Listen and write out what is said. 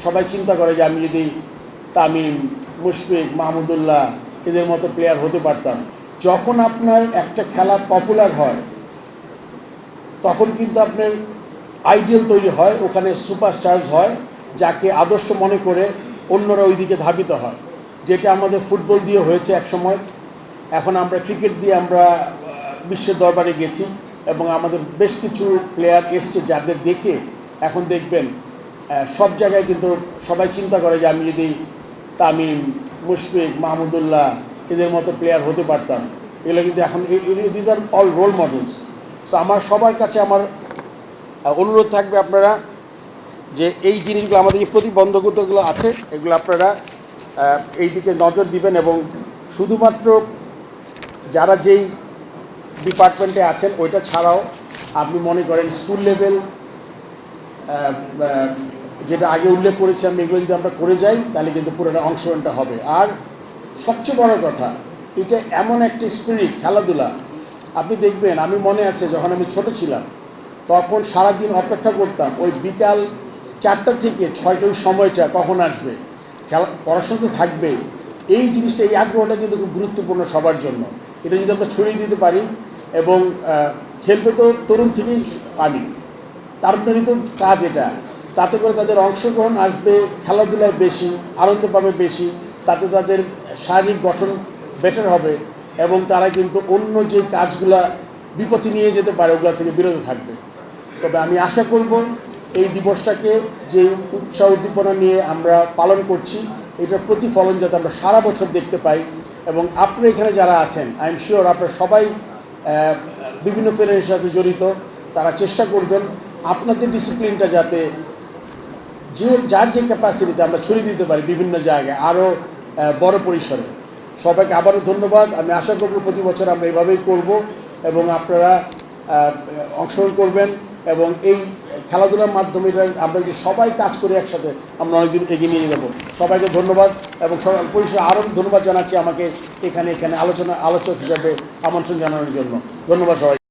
সবাই চিন্তা করে যে আমি যদি তামিম, মুশফিক, মাহমুদুল্লাহ এদের মতো প্লেয়ার হতে পারতাম। যখন আপনার একটা খেলা পপুলার হয় তখন কিন্তু আপনার আইডিয়াল তৈরি হয়, ওখানে সুপারস্টারস হয় যাকে আদর্শ মনে করে অন্যরা ওই দিকে ধাবিত হয়, যেটা আমাদের ফুটবল দিয়ে হয়েছে এক সময়। এখন আমরা ক্রিকেট দিয়ে আমরা বিশ্বের দরবারে গেছি এবং আমাদের বেশ কিছু প্লেয়ার এসছে যাদের দেখে এখন দেখবেন সব জায়গায় কিন্তু সবাই চিন্তা করে যে আমি যদি তামিম, মুশফিক, মাহমুদুল্লাহ এদের মতো প্লেয়ার হতে পারতাম। এগুলো কিন্তু এখন these are all role models. So আমার সবার কাছে আমার অনুরোধ থাকবে আপনারা যে এই জিনিসগুলো, আমাদের যে প্রতিবন্ধকতাগুলো আছে এগুলো আপনারা এই দিকে নজর দিবেন এবং শুধুমাত্র যারা যেই ডিপার্টমেন্টে আছেন ওইটা ছাড়াও আপনি মনে করেন স্কুল লেভেল, যেটা আগে উল্লেখ করেছি আমি, এগুলো যদি আমরা করে যাই তাহলে কিন্তু পুরোটা অংশগ্রহণটা হবে। আর সবচেয়ে বড় কথা, এটা এমন একটা স্পিরিট খেলাধুলা, আপনি দেখবেন, আমি মনে আছে যখন আমি ছোট ছিলাম তখন সারাদিন অপেক্ষা করতাম ওই বিকাল 4টা থেকে 6টার সময়টা কখন আসবে, পড়াশোনা তো থাকবেই। এই জিনিসটা, এই আগ্রহটা কিন্তু খুব গুরুত্বপূর্ণ সবার জন্য। এটা যদি আমরা ছড়িয়ে দিতে পারি এবং খেলবে তো তরুণ থেকেই আমি, তারপরেই তো কাজ এটা, তাতে করে তাদের অংশগ্রহণ আসবে খেলাধুলায় বেশি, আনন্দ পাবে বেশি, তাতে তাদের শারীরিক গঠন বেটার হবে এবং তারা কিন্তু অন্য যে কাজগুলা বিপথে নিয়ে যেতে পারে ওগুলা থেকে বিরত থাকবে। তবে আমি আশা করব এই দিবসটাকে যে উৎসাহ উদ্দীপনা নিয়ে আমরা পালন করছি এটার প্রতিফলন যাতে আমরা সারা বছর দেখতে পাই। এবং আপনারা এখানে যারা আছেন আই এম শিওর আপনারা সবাই বিভিন্ন ফেডারেশনের সাথে জড়িত, তারা চেষ্টা করবেন আপনাদের ডিসিপ্লিনটা যাতে যার যে ক্যাপাসিটিতে আমরা ছড়িয়ে দিতে পারি বিভিন্ন জায়গায় আরও বড় পরিসরে। সবাইকে আবারও ধন্যবাদ। আমি আশা করব প্রতি বছর আমরা এভাবেই করব এবং আপনারা অংশগ্রহণ করবেন এবং এই খেলাধুলার মাধ্যমে আমরা যদি সবাই কাজ করি একসাথে আমরা অনেকদিন এগিয়ে নিয়ে যাব। সবাইকে ধন্যবাদ এবং সবাই পরিসরে আরও ধন্যবাদ জানাচ্ছি আমাকে এখানে আলোচক হিসাবে আমন্ত্রণ জানানোর জন্য। ধন্যবাদ সবাই।